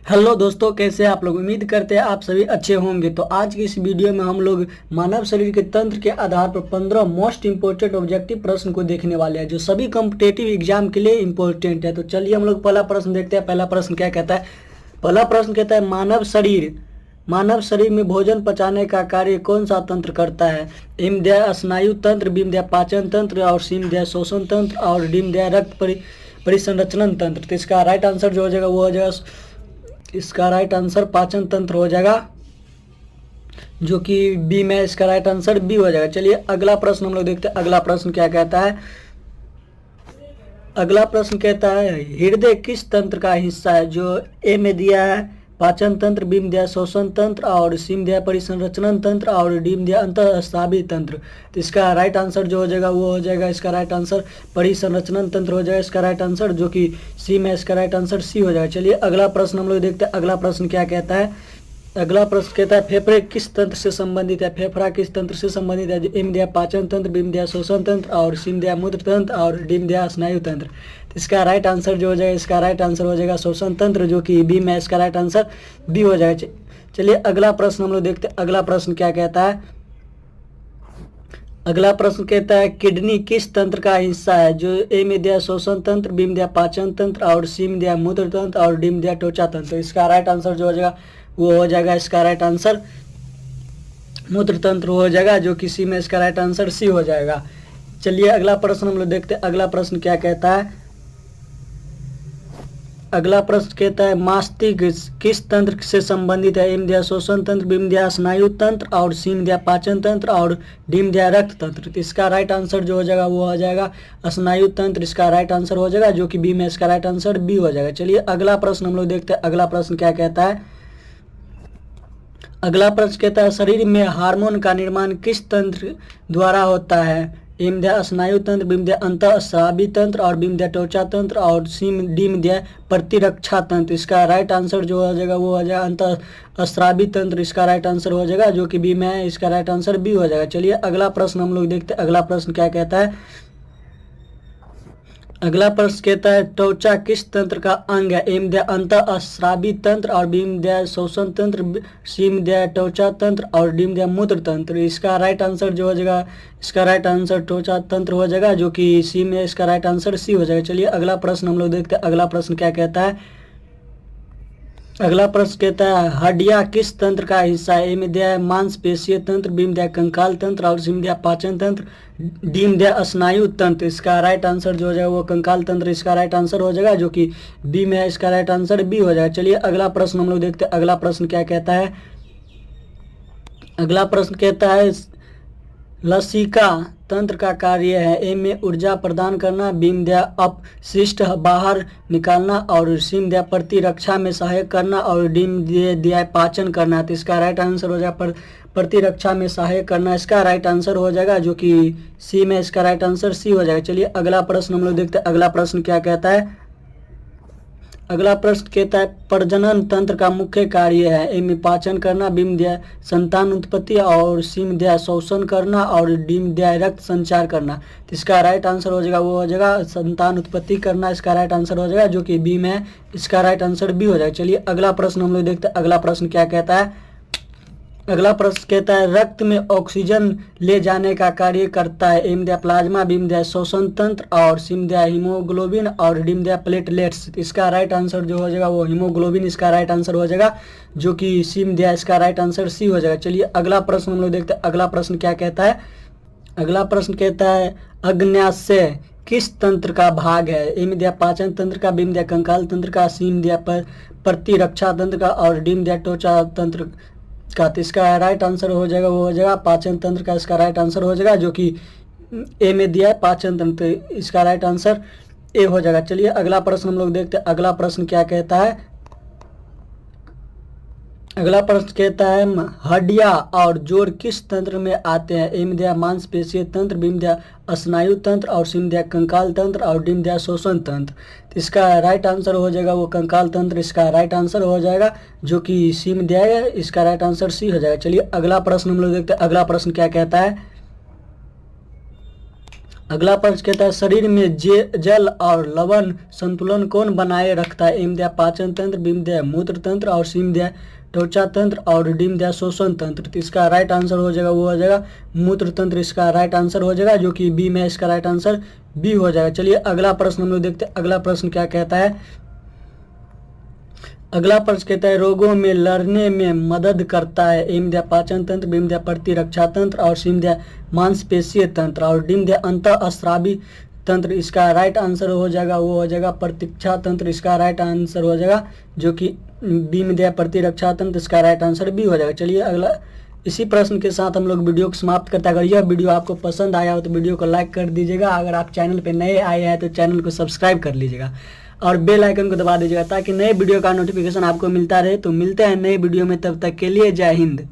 Hello दोस्तों, कैसे हैं आप लोग। उम्मीद करते हैं आप सभी अच्छे होंगे। तो आज की इस वीडियो में हम लोग मानव शरीर के तंत्र के आधार पर 15 मोस्ट इंपोर्टेंट ऑब्जेक्टिव प्रश्न को देखने वाले हैं जो सभी कॉम्पिटेटिव एग्जाम के लिए इंपॉर्टेंट है। तो चलिए हम लोग पहला प्रश्न देखते हैं। पहला प्रश्न क्या कहता है। पहला प्रश्न कहता है मानव शरीर में भोजन पचाने का कार्य कौन सा तंत्र करता है। इम दिया स्नायु तंत्र, बीम दिया पाचन तंत्र और सीम दिया शोषण तंत्र और डीम दिया रक्त परिसंरचरण तंत्र। तो इसका राइट आंसर जो हो जाएगा वो हो जाएगा, इसका राइट आंसर पाचन तंत्र हो जाएगा, जो कि बी में इसका राइट आंसर बी हो जाएगा। चलिए अगला प्रश्न हम लोग देखते हैं। अगला प्रश्न क्या कहता है। अगला प्रश्न कहता है हृदय किस तंत्र का हिस्सा है। जो ए में दिया है पाचन तंत्र, बी में दिया शोषण तंत्र और सी में दिया परिसंरचरण तंत्र और डी में दिया अंतःस्रावी तंत्र। तो इसका राइट आंसर जो हो जाएगा वो हो जाएगा, इसका राइट आंसर परिसंरचरण तंत्र हो जाएगा इसका राइट आंसर, जो कि सी में इसका राइट आंसर सी हो जाएगा। चलिए अगला प्रश्न हम लोग देखते हैं। अगला प्रश्न क्या कहता है। अगला प्रश्न कहता है फेफड़े किस तंत्र से संबंधित है। फेफड़ा किस तंत्र से संबंधित है। ए में दिया पाचन तंत्र, बी में दिया शोषण तंत्र और सी में दिया मूत्र तंत्र और डी में दिया स्नायु तंत्र। तो इसका राइट आंसर जो हो जाएगा, इसका राइट आंसर हो जाएगा शोषण तंत्र, जो कि बी में इसका राइट आंसर बी हो जाएगा। चलिए अगला प्रश्न हम लोग देखते हैं। अगला प्रश्न क्या कहता है। अगला प्रश्न कहता है किडनी किस तंत्र का हिस्सा है। जो ए में दिया शोषण तंत्र, बी में दिया पाचन तंत्र और सी में दिया मूत्र तंत्र और डी में दिया त्वचा तंत्र। तो इसका राइट आंसर जो हो जाएगा वो हो जाएगा, इसका राइट आंसर मूत्र तंत्र हो जाएगा, जो कि सी में इसका राइट आंसर सी हो जाएगा। चलिए अगला प्रश्न हम लोग देखते हैं। अगला प्रश्न क्या कहता है। अगला प्रश्न कहता है मस्तिष्क किस तंत्र से संबंधित है। ए में दिया शोषण तंत्र, बी में दिया स्नायु तंत्र और सी में दिया पाचन तंत्र और डी में दिया रक्त तंत्र। तो इसका राइट आंसर जो हो जाएगा वो हो जाएगा स्नायु तंत्र, इसका राइट आंसर हो जाएगा, जो कि बी में इसका राइट आंसर बी हो जाएगा। चलिए अगला प्रश्न हम लोग देखते हैं। अगला प्रश्न क्या कहता है। अगला प्रश्न कहता है शरीर में हार्मोन का निर्माण किस तंत्र द्वारा होता है। ए में दिया स्नायु तंत्र, बी में दिया अंतःस्रावी तंत्र और बी में दिया त्वचा तंत्र और डी में दिया प्रतिरक्षा तंत्र। इसका राइट आंसर जो हो जाएगा वो हो जाएगा अंतःस्रावी तंत्र, इसका राइट आंसर हो जाएगा, जो कि बी में है, इसका राइट आंसर बी हो जाएगा। चलिए अगला प्रश्न हम लोग देखते हैं। अगला प्रश्न क्या कहता है। अगला प्रश्न कहता है त्वचा किस तंत्र का अंग है। ए में दिया अंतःस्रावी तंत्र और बी में दिया शोषण तंत्र, सी में दिया त्वचा तंत्र और डी में दिया मूत्र तंत्र। इसका राइट आंसर जो हो जाएगा, इसका राइट आंसर त्वचा तंत्र हो जाएगा, जो कि सी में इसका राइट आंसर सी हो जाएगा। चलिए अगला प्रश्न हम लोग देखते हैं। अगला प्रश्न क्या कहता है। अगला प्रश्न कहता है हड्डियां किस तंत्र का हिस्सा है। ए में दिया है मांसपेशीय तंत्र, बी में दिया कंकाल तंत्र और सी में दिया पाचन तंत्र, डी में दिया स्नायु तंत्र। इसका राइट आंसर जो हो जाएगा वो कंकाल तंत्र, इसका राइट आंसर हो जाएगा, जो कि बी में है, इसका राइट आंसर बी हो जाएगा। चलिए अगला प्रश्न हम लोग देखते हैं। अगला प्रश्न क्या कहता है। अगला प्रश्न कहता है लसिका तंत्र का कार्य है। ए में ऊर्जा प्रदान करना, बी में दिया अपशिष्ट बाहर निकालना और सी में दिया प्रतिरक्षा में सहायक करना और डी में दिया पाचन करना। तो इसका राइट आंसर हो जाएगा प्रतिरक्षा में सहायक करना, इसका राइट आंसर हो जाएगा, जो कि सी में इसका राइट आंसर सी हो जाएगा। चलिए अगला प्रश्न हम लोग देखते हैं। अगला प्रश्न क्या कहता है। अगला प्रश्न कहता है प्रजनन तंत्र का मुख्य कार्य है। ए में पाचन करना, बी में दिया संतान उत्पत्ति और सी में दिया शोषण करना और डी में दिया रक्त संचार करना। तो इसका राइट आंसर हो जाएगा वो हो जाएगा संतान उत्पत्ति करना, इसका राइट आंसर हो जाएगा, जो कि बी में है, इसका राइट आंसर बी हो जाएगा। चलिए अगला प्रश्न हम लोग देखते हैं। अगला प्रश्न क्या कहता है। अगला प्रश्न कहता है रक्त में ऑक्सीजन ले जाने का कार्य करता है। ए में दिया प्लाज्मा, बी में दिया शोषण तंत्र और सी में दिया हीमोग्लोबिन और डी में दिया प्लेटलेट्स। इसका राइट आंसर जो हो जाएगा वो हीमोग्लोबिन, इसका राइट आंसर हो जाएगा, जो कि सी में दिया, इसका राइट आंसर सी हो जाएगा। चलिए अगला प्रश्न हम लोग देखते हैं। अगला प्रश्न क्या कहता है। अगला प्रश्न कहता है अग्न्याशय किस तंत्र का भाग है। ए में दिया पाचन तंत्र का, बी में दिया कंकाल तंत्र का, सी में दिया प्रतिरक्षा तंत्र का और डी में दिया त्वचा तंत्र का। तो इसका राइट आंसर हो जाएगा वो हो जाएगा पाचन तंत्र का, इसका राइट आंसर हो जाएगा, जो कि ए में दिया है पाचन तंत्र, इसका राइट आंसर ए हो जाएगा। चलिए अगला प्रश्न हम लोग देखते हैं। अगला प्रश्न क्या कहता है। अगला प्रश्न कहता है हड्डियां और जोड़ किस तंत्र में आते हैं। ए में दिया मांसपेशीय तंत्र, बी में दिया स्नायु तंत्र और सी में दिया कंकाल तंत्र और डी में दिया शोषण तंत्र। तो इसका राइट आंसर हो जाएगा वो कंकाल तंत्र, इसका राइट आंसर हो जाएगा, जो कि सी में दिया है, इसका राइट आंसर सी हो जाएगा। चलिए अगला प्रश्न हम लोग देखते हैं। अगला प्रश्न क्या कहता है। अगला प्रश्न कहता है शरीर में जल और लवण संतुलन कौन बनाए रखता है? एम दिया पाचन तंत्र, बीम दिया मूत्र तंत्र और सीम दिया त्वचा तंत्र और डीम दिया शोषण तंत्र। तो इसका राइट आंसर हो जाएगा वो हो जाएगा मूत्र तंत्र, इसका राइट आंसर हो जाएगा, जो कि बी में इसका राइट आंसर बी हो जाएगा। चलिए अगला प्रश्न हम लोग देखते हैं। अगला प्रश्न क्या कहता है? अगला प्रश्न कहता है रोगों में लड़ने में मदद करता है। एम दिया पाचन तंत्र, बीम दिया प्रतिरक्षा तंत्र और सीम दिया मांसपेशीय तंत्र और डीम दिया अंतःस्रावी तंत्र। इसका राइट आंसर हो जाएगा वो हो जाएगा प्रतीक्षा तंत्र, इसका राइट आंसर हो जाएगा, जो कि बी में दिया प्रतिरक्षा तंत्र, इसका राइट आंसर बी हो जाएगा। चलिए अगला, इसी प्रश्न के साथ हम लोग वीडियो को समाप्त करते हैं। अगर यह वीडियो आपको पसंद आया हो तो वीडियो को लाइक कर दीजिएगा। अगर आप चैनल पे नए आए हैं तो चैनल को सब्सक्राइब कर लीजिएगा और बेल आइकन को दबा दीजिएगा ताकि नए वीडियो का नोटिफिकेशन आपको मिलता रहे। तो मिलते हैं नए वीडियो में, तब तक के लिए जय हिंद।